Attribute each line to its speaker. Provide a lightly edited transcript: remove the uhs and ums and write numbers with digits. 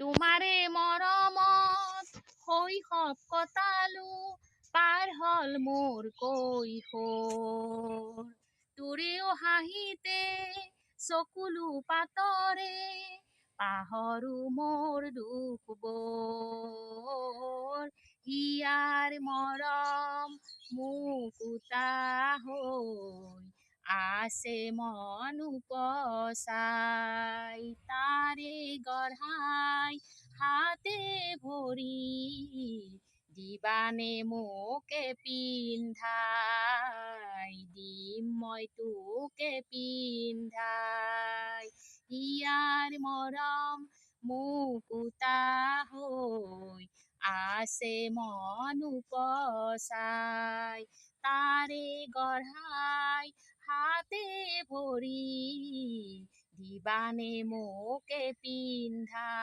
Speaker 1: তোমাৰে মৰমত শৈশৱ কটালো, পাৰ হ'ল মোৰ কৈশোৰ। তোৰেও হাঁহিতে চকুলো পাতৰে, পাহৰো মোৰ দুখবোৰ। হিয়াৰ মৰম মুকুতা হৈ আছে মন উপচাই, তাৰে গঢ়াই হাতে ভৰি, দিবানে মোকে পিন্ধাই, দিম মই তোকে পিন্ধাই। হিয়াৰ মৰম মুকুতা হৈ আছে মন উপচাই, তাৰে গঢ়াই হাতে ভৰি, দিবানে মোকে পিন্ধাই।